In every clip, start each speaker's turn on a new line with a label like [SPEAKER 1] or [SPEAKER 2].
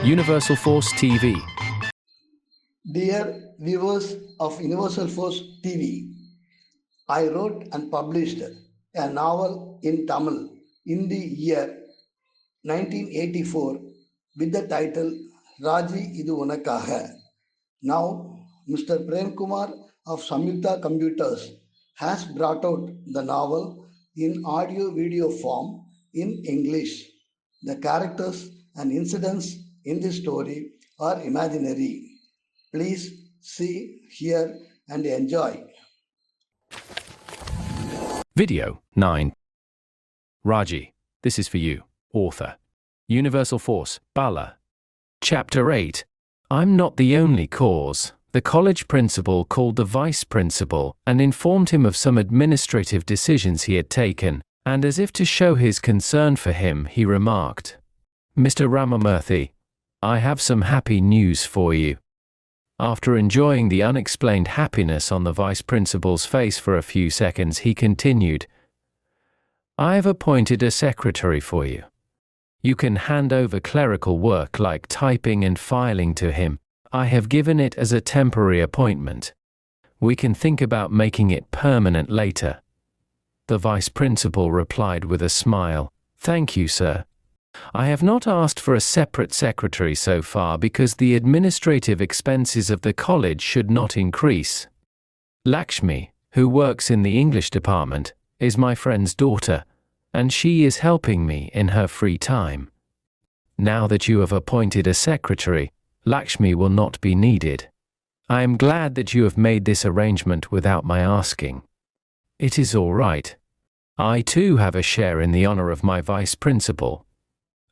[SPEAKER 1] Universal Force TV.
[SPEAKER 2] Dear viewers of Universal Force TV, I wrote and published a novel in Tamil in the year 1984 with the title Raji Idu Unakaga. Now, Mr. Premkumar of Samyuktha Computers has brought out the novel in audio video form in English. The characters and incidents in the story are imaginary. Please see, hear, and enjoy.
[SPEAKER 1] Video 9. Raji, this is for you, author. Universal Force, Bala. Chapter 8. I'm not the only cause. The college principal called the vice principal and informed him of some administrative decisions he had taken, and as if to show his concern for him, he remarked, Mr. Ramamurthy, I have some happy news for you. After enjoying the unexplained happiness on the vice principal's face for a few seconds, he continued, I have appointed a secretary for you. You can hand over clerical work like typing and filing to him. I have given it as a temporary appointment. We can think about making it permanent later. The vice principal replied with a smile, Thank you, sir. I have not asked for a separate secretary so far because the administrative expenses of the college should not increase. Lakshmi, who works in the English department, is my friend's daughter, and she is helping me in her free time. Now that you have appointed a secretary, Lakshmi will not be needed. I am glad that you have made this arrangement without my asking. It is all right. I too have a share in the honor of my vice principal.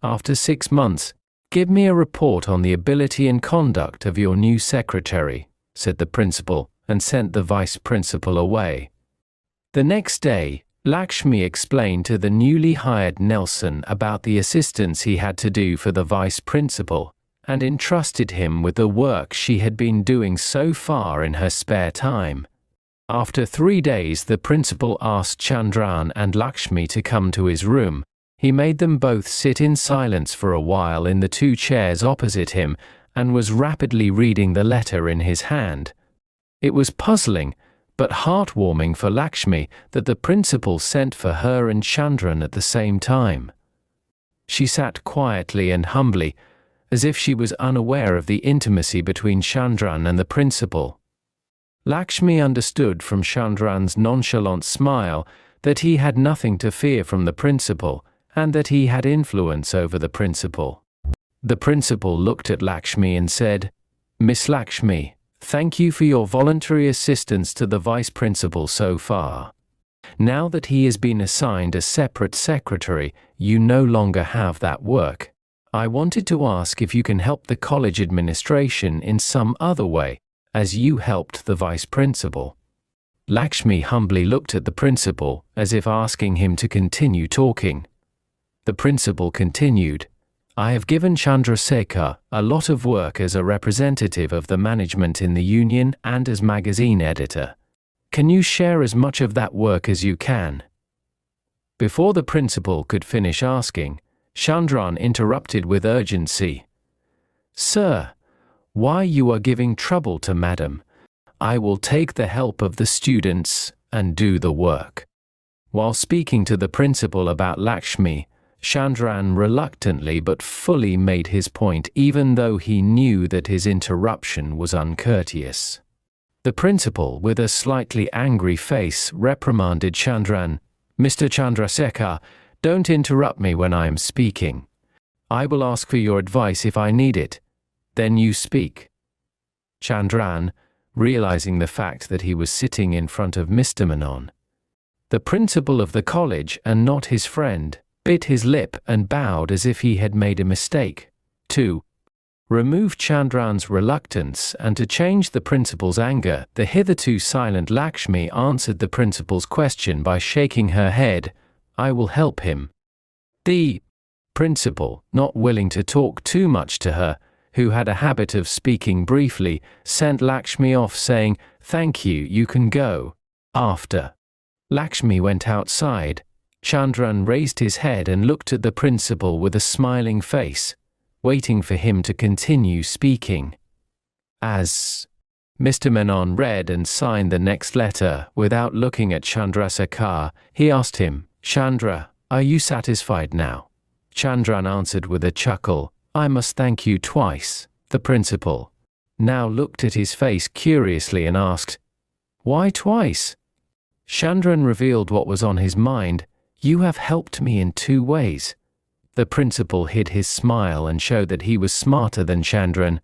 [SPEAKER 1] After 6 months, give me a report on the ability and conduct of your new secretary, said the principal, and sent the vice principal away. The next day, Lakshmi explained to the newly hired Nelson about the assistance he had to do for the vice principal, and entrusted him with the work she had been doing so far in her spare time. After 3 days, the principal asked Chandran and Lakshmi to come to his room. He made them both sit in silence for a while in the 2 chairs opposite him, and was rapidly reading the letter in his hand. It was puzzling, but heartwarming for Lakshmi that the principal sent for her and Chandran at the same time. She sat quietly and humbly, as if she was unaware of the intimacy between Chandran and the principal. Lakshmi understood from Chandran's nonchalant smile that he had nothing to fear from the principal, and that he had influence over the principal. The principal looked at Lakshmi and said, Miss Lakshmi, thank you for your voluntary assistance to the vice principal so far. Now that he has been assigned a separate secretary, you no longer have that work. I wanted to ask if you can help the college administration in some other way, as you helped the vice principal. Lakshmi humbly looked at the principal, as if asking him to continue talking. The principal continued, I have given Chandrasekhar a lot of work as a representative of the management in the union and as magazine editor. Can you share as much of that work as you can? Before the principal could finish asking, Chandran interrupted with urgency. Sir, why you are giving trouble to madam? I will take the help of the students and do the work. While speaking to the principal about Lakshmi, Chandran reluctantly but fully made his point, even though he knew that his interruption was uncourteous. The principal, with a slightly angry face, reprimanded Chandran, Mr. Chandrasekhar, don't interrupt me when I am speaking. I will ask for your advice if I need it. Then you speak. Chandran, realizing the fact that he was sitting in front of Mr. Menon, the principal of the college and not his friend, bit his lip and bowed as if he had made a mistake. 2. Remove Chandran's reluctance and to change the principal's anger, the hitherto silent Lakshmi answered the principal's question by shaking her head. I will help him. The principal, not willing to talk too much to her, who had a habit of speaking briefly, sent Lakshmi off saying, Thank you, you can go. After Lakshmi went outside, Chandran raised his head and looked at the principal with a smiling face. waiting for him to continue speaking. As Mr. Menon read and signed the next letter without looking at Chandrasekhar, he asked him, "Chandra, are you satisfied now?" Chandran answered with a chuckle, "I must thank you twice." The principal now looked at his face curiously and asked, "Why twice?" Chandran revealed what was on his mind. "You have helped me in 2 ways. The principal hid his smile and showed that he was smarter than Chandran.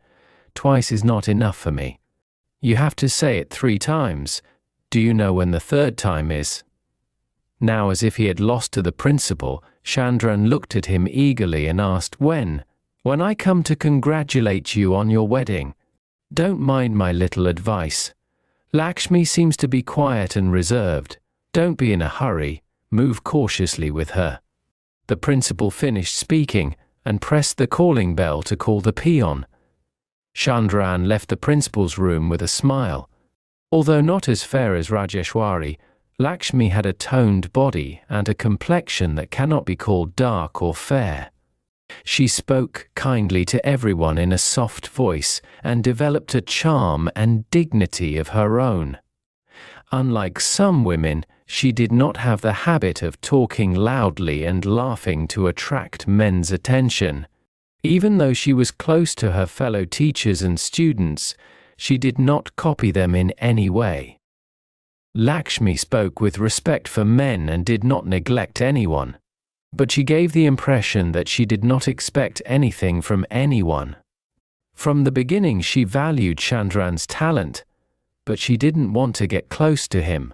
[SPEAKER 1] "Twice is not enough for me. You have to say it 3 times. Do you know when the 3rd time is?" Now, as if he had lost to the principal, Chandran looked at him eagerly and asked, When I come to congratulate you on your wedding. Don't mind my little advice. Lakshmi seems to be quiet and reserved. Don't be in a hurry. Move cautiously with her." The principal finished speaking and pressed the calling bell to call the peon. Chandran left the principal's room with a smile. Although not as fair as Rajeshwari, Lakshmi had a toned body and a complexion that cannot be called dark or fair. She spoke kindly to everyone in a soft voice and developed a charm and dignity of her own. Unlike some women, she did not have the habit of talking loudly and laughing to attract men's attention. Even though she was close to her fellow teachers and students, she did not copy them in any way. Lakshmi spoke with respect for men and did not neglect anyone. But she gave the impression that she did not expect anything from anyone. From the beginning she valued Chandran's talent, but she didn't want to get close to him.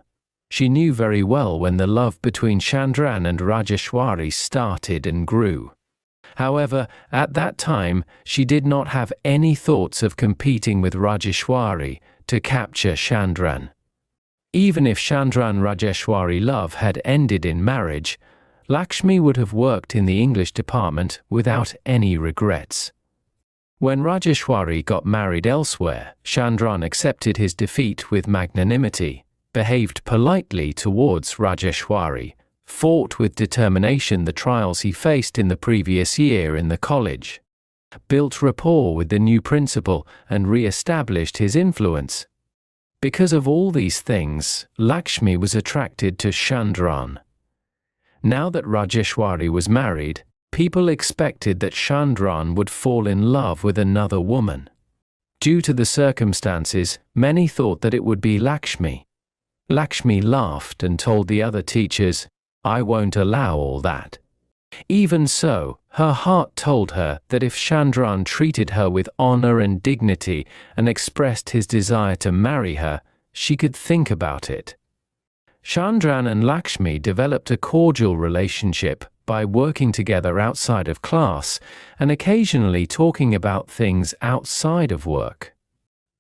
[SPEAKER 1] She knew very well when the love between Chandran and Rajeshwari started and grew. However, at that time, she did not have any thoughts of competing with Rajeshwari to capture Chandran. Even if Chandran-Rajeshwari love had ended in marriage, Lakshmi would have worked in the English department without any regrets. When Rajeshwari got married elsewhere, Chandran accepted his defeat with magnanimity, behaved politely towards Rajeshwari, fought with determination the trials he faced in the previous year in the college, built rapport with the new principal and re-established his influence. Because of all these things, Lakshmi was attracted to Chandran. Now that Rajeshwari was married, people expected that Chandran would fall in love with another woman. Due to the circumstances, many thought that it would be Lakshmi. Lakshmi laughed and told the other teachers, "I won't allow all that." Even so, her heart told her that if Chandran treated her with honor and dignity and expressed his desire to marry her, she could think about it. Chandran and Lakshmi developed a cordial relationship by working together outside of class and occasionally talking about things outside of work.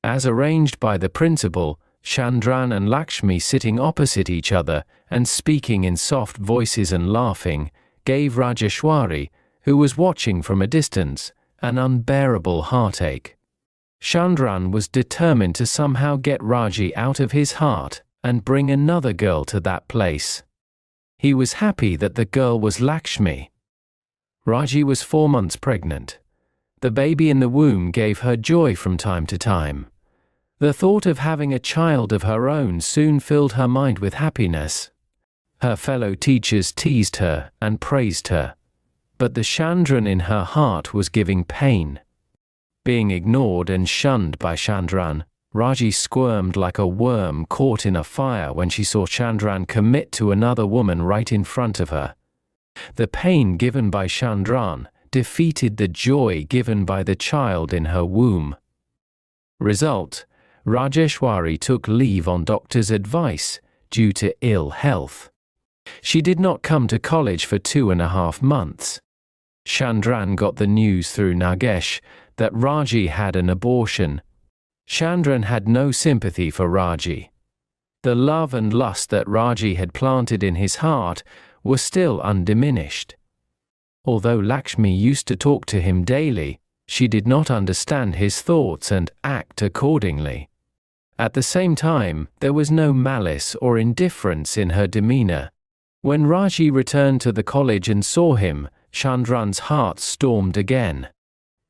[SPEAKER 1] As arranged by the principal, Chandran and Lakshmi sitting opposite each other and speaking in soft voices and laughing gave Rajeshwari, who was watching from a distance, an unbearable heartache. Chandran was determined to somehow get Raji out of his heart and bring another girl to that place. He was happy that the girl was Lakshmi. Raji was 4 months pregnant. The baby in the womb gave her joy from time to time. The thought of having a child of her own soon filled her mind with happiness. Her fellow teachers teased her and praised her, but the Chandran in her heart was giving pain. Being ignored and shunned by Chandran, Raji squirmed like a worm caught in a fire when she saw Chandran commit to another woman right in front of her. The pain given by Chandran defeated the joy given by the child in her womb. Result: Rajeshwari took leave on doctor's advice due to ill health. She did not come to college for 2.5 months. Chandran got the news through Nagesh that Raji had an abortion. Chandran had no sympathy for Raji. The love and lust that Raji had planted in his heart were still undiminished. Although Lakshmi used to talk to him daily, she did not understand his thoughts and act accordingly. At the same time, there was no malice or indifference in her demeanor. When Raji returned to the college and saw him, Chandran's heart stormed again.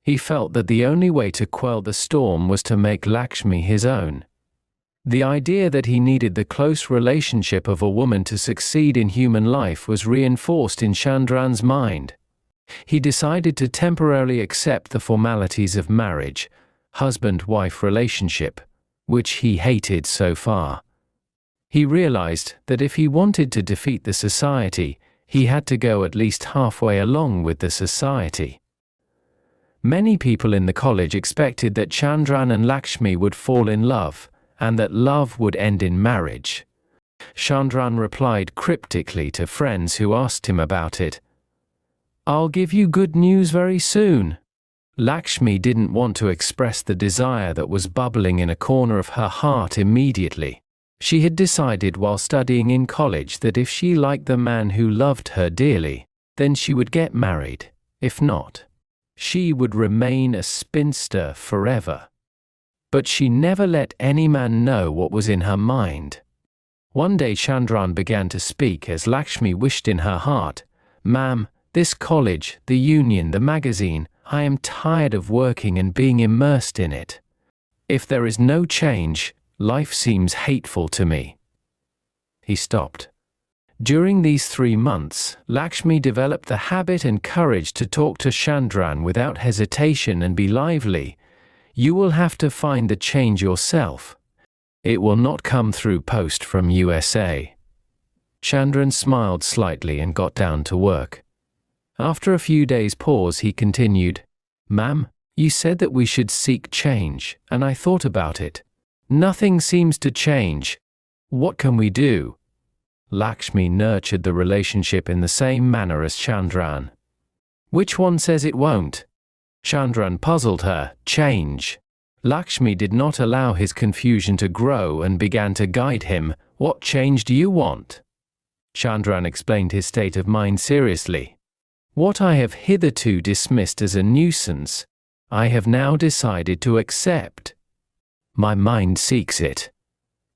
[SPEAKER 1] He felt that the only way to quell the storm was to make Lakshmi his own. The idea that he needed the close relationship of a woman to succeed in human life was reinforced in Chandran's mind. He decided to temporarily accept the formalities of marriage, husband-wife relationship, which he hated so far. He realized that if he wanted to defeat the society, he had to go at least halfway along with the society. Many people in the college expected that Chandran and Lakshmi would fall in love, and that love would end in marriage. Chandran replied cryptically to friends who asked him about it, "I'll give you good news very soon." Lakshmi didn't want to express the desire that was bubbling in a corner of her heart immediately. She had decided while studying in college that if she liked the man who loved her dearly, then she would get married. If not, she would remain a spinster forever. But she never let any man know what was in her mind. One day Chandran began to speak as Lakshmi wished in her heart, "Ma'am, this college, the union, the magazine, I am tired of working and being immersed in it. If there is no change, life seems hateful to me." He stopped. During these 3 months, Lakshmi developed the habit and courage to talk to Chandran without hesitation and be lively. "You will have to find the change yourself. It will not come through post from USA." Chandran smiled slightly and got down to work. After a few days' pause, he continued, "Ma'am, you said that we should seek change, and I thought about it. Nothing seems to change. What can we do?" Lakshmi nurtured the relationship in the same manner as Chandran. "Which one says it won't?" Chandran puzzled her. "Change." Lakshmi did not allow his confusion to grow and began to guide him. "What change do you want?" Chandran explained his state of mind seriously. "What I have hitherto dismissed as a nuisance, I have now decided to accept. My mind seeks it."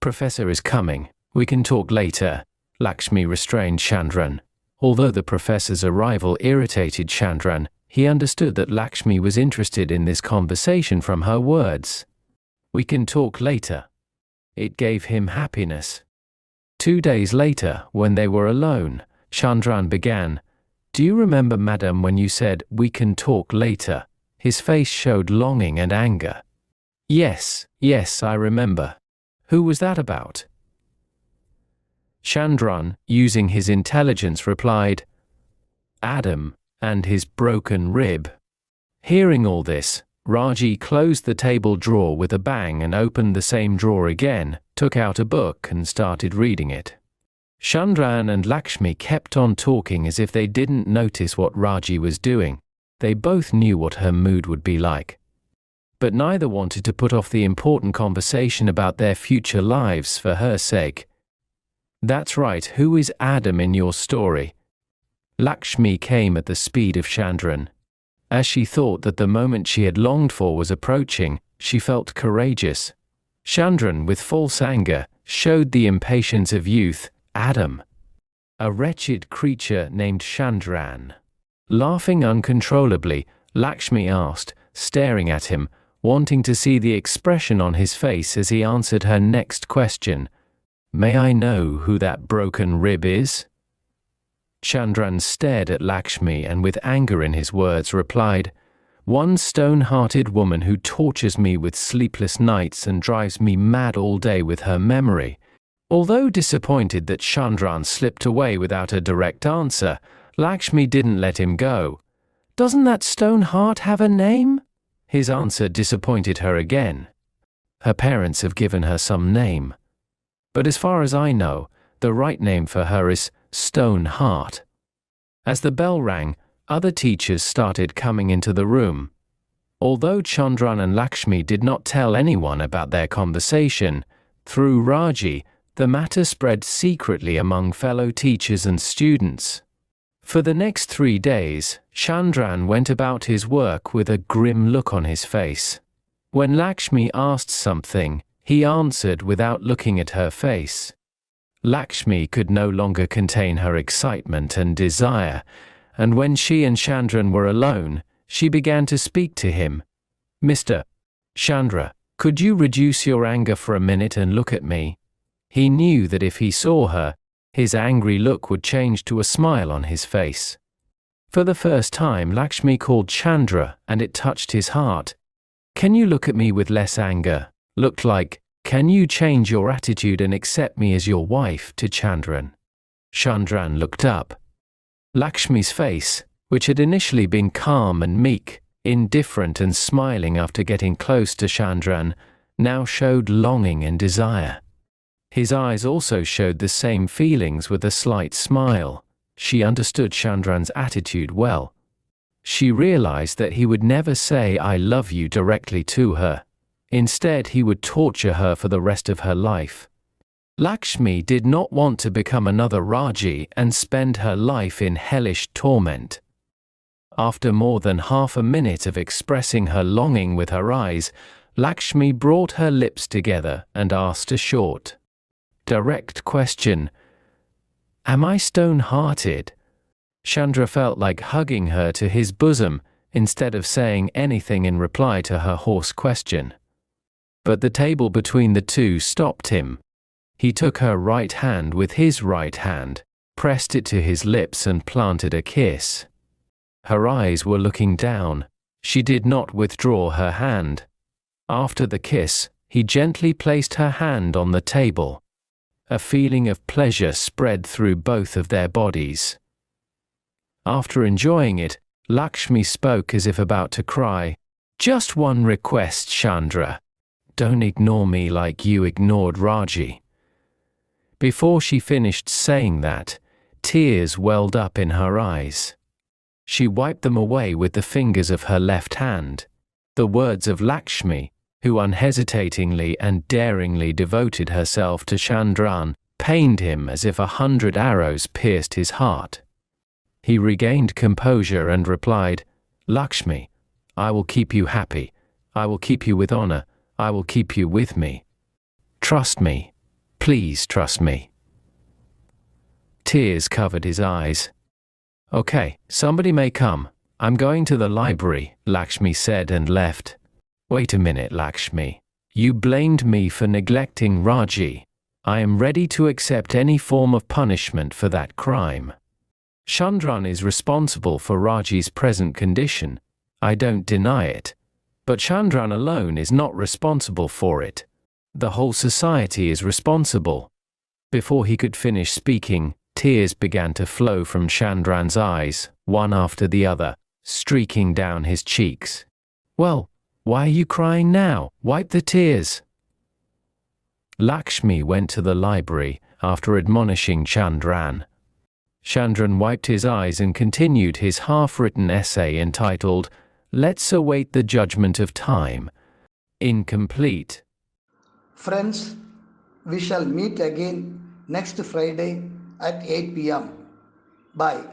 [SPEAKER 1] "Professor is coming. We can talk later." Lakshmi restrained Chandran. Although the professor's arrival irritated Chandran, he understood that Lakshmi was interested in this conversation from her words. "We can talk later." It gave him happiness. 2 days later, when they were alone, Chandran began, "Do you remember, madam, when you said, 'We can talk later'?" His face showed longing and anger. Yes, I remember. Who was that about?" Chandran, using his intelligence, replied, "Adam and his broken rib." Hearing all this, Raji closed the table drawer with a bang and opened the same drawer again, took out a book and started reading it. Chandran and Lakshmi kept on talking as if they didn't notice what Raji was doing. They both knew what her mood would be like. But neither wanted to put off the important conversation about their future lives for her sake. "That's right, who is Adam in your story?" Lakshmi came at the speed of Chandran. As she thought that the moment she had longed for was approaching, she felt courageous. Chandran, with false anger, showed the impatience of youth. "Adam." "A wretched creature named Chandran." Laughing uncontrollably, Lakshmi asked, staring at him, wanting to see the expression on his face as he answered her next question. "May I know who that broken rib is?" Chandran stared at Lakshmi and with anger in his words replied, "One stone-hearted woman who tortures me with sleepless nights and drives me mad all day with her memory." Although disappointed that Chandran slipped away without a direct answer, Lakshmi didn't let him go. "Doesn't that stone heart have a name?" His answer disappointed her again. "Her parents have given her some name. But as far as I know, the right name for her is Stone Heart." As the bell rang, other teachers started coming into the room. Although Chandran and Lakshmi did not tell anyone about their conversation, through Raji, the matter spread secretly among fellow teachers and students. For the next 3 days, Chandran went about his work with a grim look on his face. When Lakshmi asked something, he answered without looking at her face. Lakshmi could no longer contain her excitement and desire, and when she and Chandran were alone, She began to speak to him. Mr. Chandra, could you reduce your anger for a minute and look at me? He knew that if he saw her, his angry look would change to a smile on his face. For the first time, Lakshmi called Chandra, and it touched his heart. Can you look at me with less anger? Looked like, can you change your attitude and accept me as your wife to Chandran? Chandran looked up. Lakshmi's face, which had initially been calm and meek, indifferent and smiling after getting close to Chandran, now showed longing and desire. His eyes also showed the same feelings with a slight smile. She understood Chandran's attitude well. She realized that he would never say "I love you" directly to her. Instead, he would torture her for the rest of her life. Lakshmi did not want to become another Raji and spend her life in hellish torment. After more than half a minute of expressing her longing with her eyes, Lakshmi brought her lips together and asked a short, direct question. Am I stone-hearted? Chandra felt like hugging her to his bosom instead of saying anything in reply to her hoarse question. But the table between the two stopped him. He took her right hand with his right hand, pressed it to his lips and planted a kiss. Her eyes were looking down. She did not withdraw her hand. After the kiss, he gently placed her hand on the table. A feeling of pleasure spread through both of their bodies. After enjoying it, Lakshmi spoke as if about to cry. Just one request, Chandra. Don't ignore me like you ignored Raji. Before she finished saying that, tears welled up in her eyes. She wiped them away with the fingers of her left hand. The words of Lakshmi, who unhesitatingly and daringly devoted herself to Chandran, pained him as if 100 arrows pierced his heart. He regained composure and replied, Lakshmi, I will keep you happy. I will keep you with honor. I will keep you with me. Trust me. Please trust me. Tears covered his eyes. Okay, somebody may come. I'm going to the library, Lakshmi said and left. Wait a minute, Lakshmi. You blamed me for neglecting Raji. I am ready to accept any form of punishment for that crime. Chandran is responsible for Raji's present condition. I don't deny it. But Chandran alone is not responsible for it. The whole society is responsible. Before he could finish speaking, tears began to flow from Chandran's eyes, one after the other, streaking down his cheeks. Well, why are you crying now? Wipe the tears. Lakshmi went to the library after admonishing Chandran. Chandran wiped his eyes and continued his half-written essay entitled, Let's Await the Judgment of Time. Incomplete.
[SPEAKER 2] Friends, we shall meet again next Friday at 8 p.m. Bye.